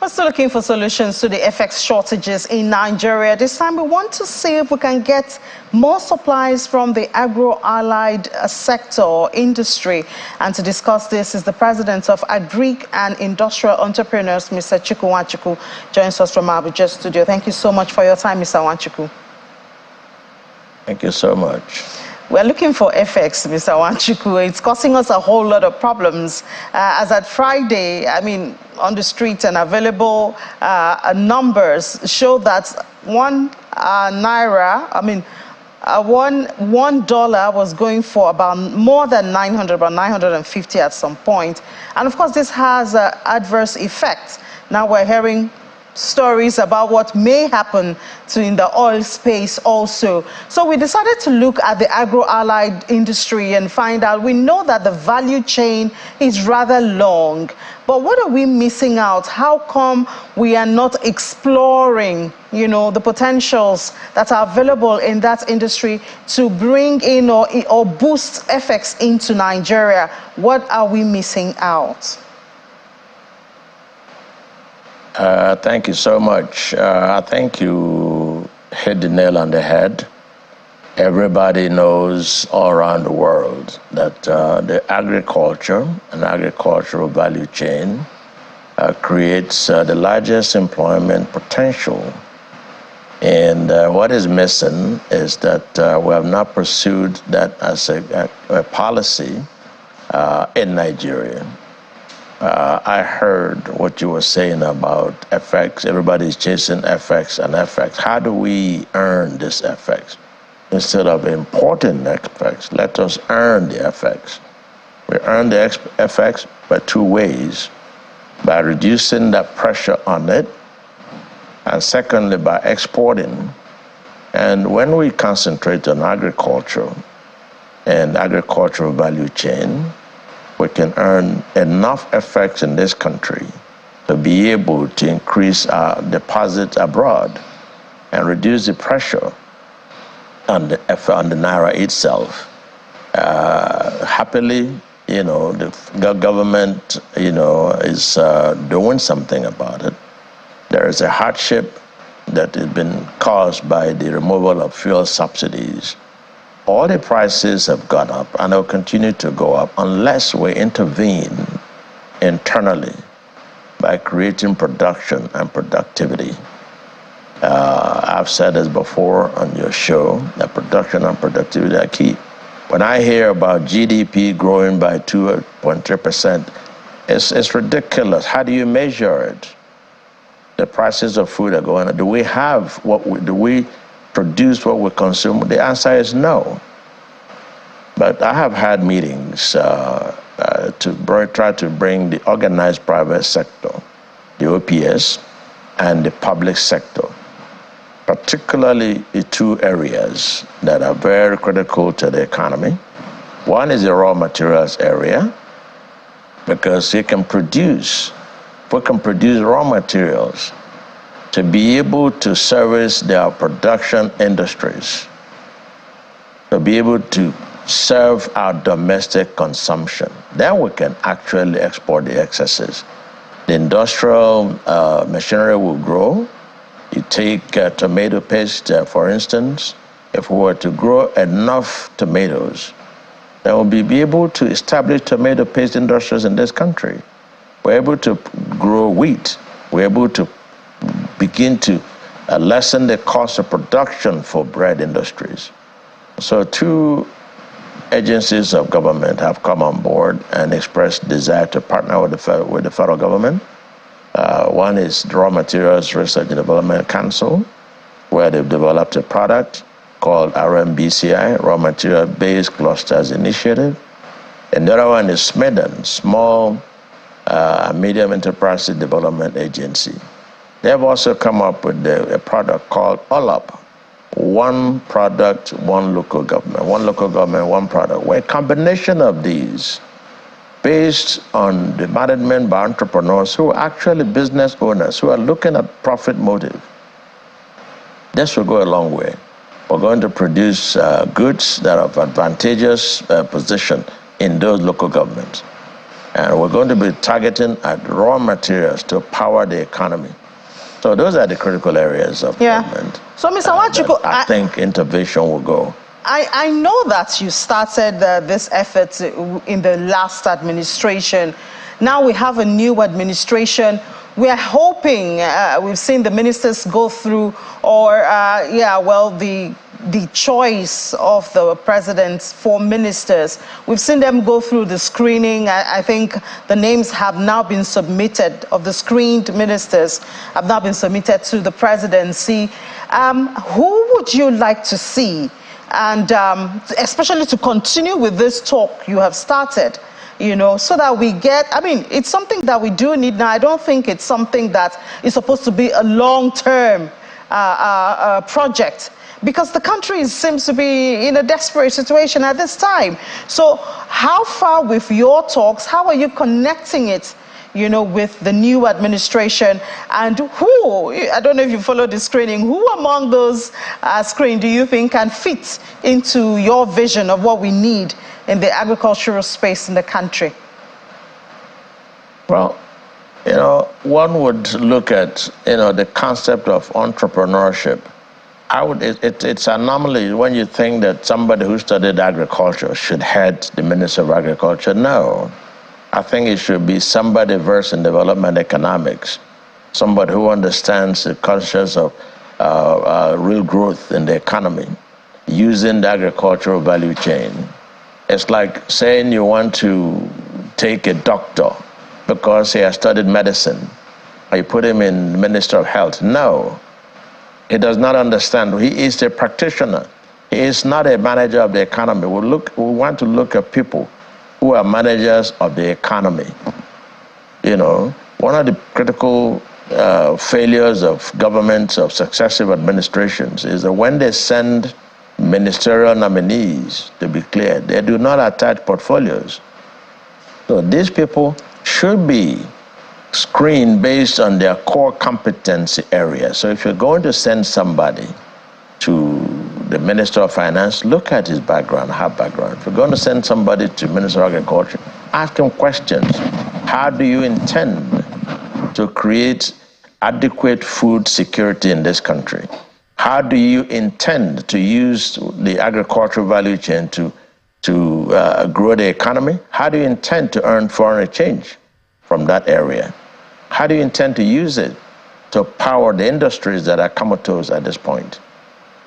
We're still looking for solutions to the FX shortages in Nigeria. This time we want to see if we can get more supplies from the agro-allied sector or industry. And to discuss this is the president of Agric and Industrial Entrepreneurs, Mr. Chukwu Nwachukwu, joins us from our Abuja studio. Thank you so much for your time, Mr. Nwachukwu. Thank you so much. We're looking for FX, Mr. Nwachukwu. It's causing us a whole lot of problems. As at Friday, I mean, on the street and available numbers show that one naira, I mean, $1 was going for about more than 900, about 950 at some point. And of course, this has adverse effects. Now we're hearing stories about what may happen in the oil space also. So we decided to look at the agro-allied industry and find out, we know that the value chain is rather long, but what are we missing out? How come we are not exploring, you know, the potentials that are available in that industry to bring in or boost FX into Nigeria? What are we missing out? Thank you so much. I think you hit the nail on the head. Everybody knows all around the world that the agriculture and agricultural value chain creates the largest employment potential. And what is missing is that we have not pursued that as a policy in Nigeria. I heard what you were saying about FX. Everybody's chasing FX and FX. How do we earn this FX? Instead of importing FX, let us earn the FX. We earn the FX by two ways: by reducing that pressure on it, and secondly, by exporting. And when we concentrate on agriculture and agricultural value chain, we can earn enough FX in this country to be able to increase our deposits abroad and reduce the pressure on the naira itself. Happily, you know, the government, you know, is doing something about it. There is a hardship that has been caused by the removal of fuel subsidies. All the prices have gone up and will continue to go up unless we intervene internally by creating production and productivity. I've said this before on your show, that production and productivity are key. When I hear about GDP growing by 2.3%, it's ridiculous. How do you measure it? The prices of food are going up. Do we have do we produce what we consume? The answer is no. But I have had meetings to try to bring the organized private sector, the OPS, and the public sector, particularly the two areas that are very critical to the economy. One is the raw materials area, because we can produce raw materials to be able to service their production industries, to be able to serve our domestic consumption. Then we can actually export the excesses. The industrial machinery will grow. You take tomato paste, for instance. If we were to grow enough tomatoes, then we'll be able to establish tomato paste industries in this country. We're able to grow wheat. We're able to begin to lessen the cost of production for bread industries. So two agencies of government have come on board and expressed desire to partner with the federal government. One is the Raw Materials Research and Development Council, where they've developed a product called RMBCI, Raw Material Based Clusters Initiative. And the other one is SMIDEN, Small Medium Enterprises Development Agency. They've also come up with a product called OLAP, One Product, One Local Government, one product, where a combination of these, based on the management by entrepreneurs who are actually business owners, who are looking at profit motive, this will go a long way. We're going to produce goods that are of advantageous position in those local governments. And we're going to be targeting at raw materials to power the economy. So those are the critical areas of government. So, Mr. Nwachukwu, I think intervention will go. I know that you started this effort in the last administration. Now we have a new administration. We are hoping, we've seen the ministers go through, or the choice of the president for ministers. We've seen them go through the screening. I think the names have now been submitted, of the screened ministers have now been submitted to the presidency. Who would you like to see? And especially to continue with this talk you have started, so that we get, it's something that we do need now. I don't think it's something that is supposed to be a long-term project, because the country seems to be in a desperate situation at this time. So how far with your talks, how are you connecting it, with the new administration? And who, I don't know if you follow the screening, who among those screened do you think can fit into your vision of what we need in the agricultural space in the country? Well, one would look at, the concept of entrepreneurship. It's an anomaly when you think that somebody who studied agriculture should head the Ministry of Agriculture. No. I think it should be somebody versed in development economics, somebody who understands the concepts of real growth in the economy, using the agricultural value chain. It's like saying you want to take a doctor because he has studied medicine, or you put him in the Ministry of Health. No, he does not understand. He is a practitioner. He is not a manager of the economy. We want to look at people who are managers of the economy. One of the critical failures of governments, of successive administrations, is that when they send ministerial nominees to be cleared, they do not attach portfolios. So these people should be screened based on their core competency area. So if you're going to send somebody to the Minister of Finance, look at his background, her background. If you're going to send somebody to Minister of Agriculture, ask him questions. How do you intend to create adequate food security in this country? How do you intend to use the agricultural value chain to grow the economy? How do you intend to earn foreign exchange from that area? How do you intend to use it to power the industries that are comatose at this point?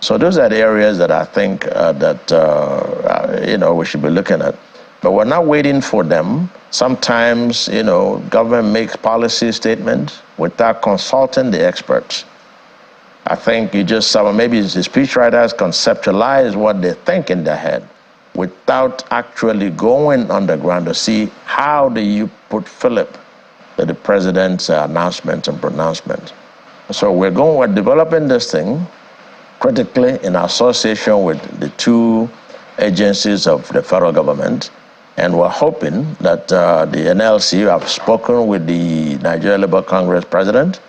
So those are the areas that I think we should be looking at. But we're not waiting for them. Sometimes, government makes policy statements without consulting the experts. I think you just saw, maybe the speechwriters conceptualize what they think in their head without actually going underground to see how do you put Philip to the president's announcement and pronouncement. So we're developing this thing critically in association with the two agencies of the federal government. And we're hoping that the NLC have spoken with the Nigeria Labour Congress president,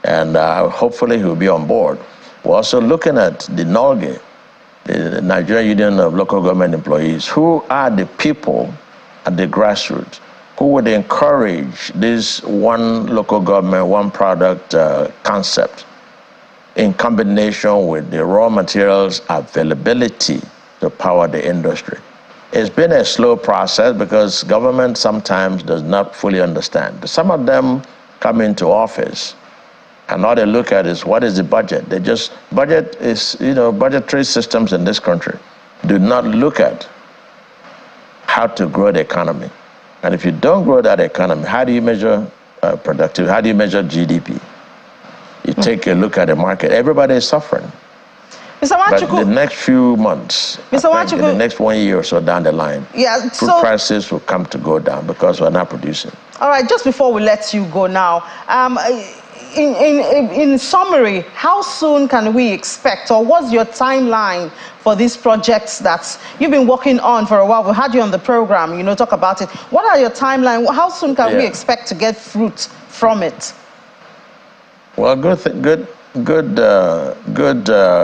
and hopefully he'll be on board. We're also looking at the NOLGE, the Nigerian Union of Local Government Employees, who are the people at the grassroots who would encourage this one local government, one product concept in combination with the raw materials availability to power the industry. It's been a slow process because government sometimes does not fully understand. Some of them come into office and all they look at is what is the budget. Budget is, budgetary systems in this country do not look at how to grow the economy. And if you don't grow that economy, how do you measure productivity? How do you measure GDP? You take a look at the market. Everybody is suffering. Mr. Nwachukwu, but the next few months, in the next 1 year or so down the line, food prices will come to go down because we're not producing. All right, just before we let you go now, in summary, how soon can we expect, or what's your timeline for these projects that you've been working on for a while? We had you on the program, talk about it. What are your timeline? How soon can we expect to get fruit from it? Well, good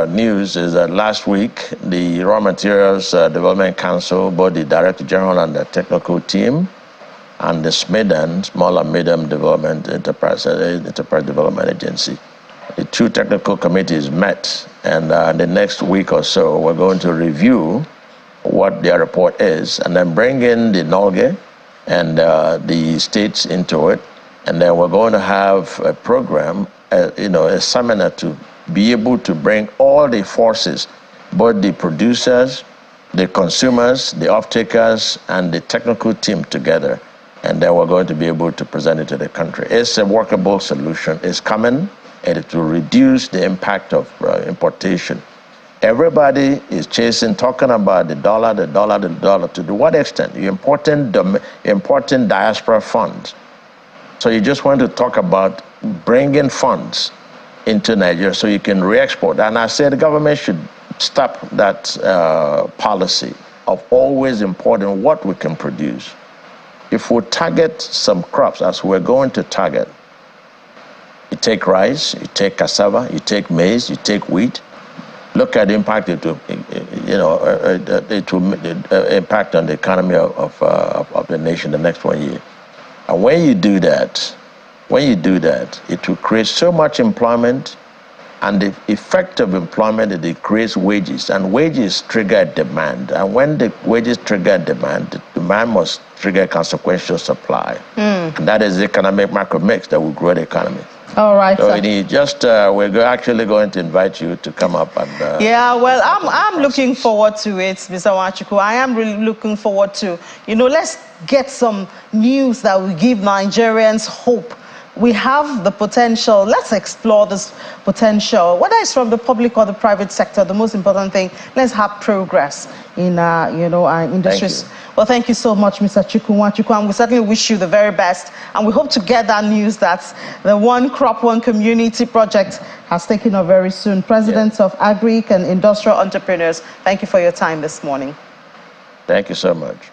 news is that last week, the Raw Materials Development Council, both the Director General and the technical team, and the SMIDAN, Small and Medium Development Enterprise Development Agency. The two technical committees met, and the next week or so, we're going to review what their report is, and then bring in the NOLGE and the states into it, and then we're going to have a program, a seminar to be able to bring all the forces, both the producers, the consumers, the off-takers, and the technical team together. And then we're going to be able to present it to the country. It's a workable solution. It's coming, and it will reduce the impact of importation. Everybody is talking about the dollar. To what extent? You're importing diaspora funds. So you just want to talk about bringing funds into Nigeria so you can re-export. And I said the government should stop that policy of always importing what we can produce. If we target some crops, as we're going to target, you take rice, you take cassava, you take maize, you take wheat. Look at the impact it will impact on the economy of the nation the next 1 year. And when you do that, it will create so much employment, and the effect of employment is it creates wages, and wages trigger demand. And when the wages trigger demand, the demand must trigger consequential supply. And that is the economic macro mix that will grow the economy. All right. So we're actually going to invite you to come up and. Yeah, well, I'm looking forward to it, Mr. Nwachukwu. I am really looking forward to, let's get some news that will give Nigerians hope. We have the potential. Let's explore this potential, whether it's from the public or the private sector. The most important thing, let's have progress in our industries. Well, thank you so much, Mr. Nwachukwu, and we certainly wish you the very best. And we hope to get that news that the One Crop, One Community project has taken off very soon. President of Agric and Industrial Entrepreneurs, thank you for your time this morning. Thank you so much.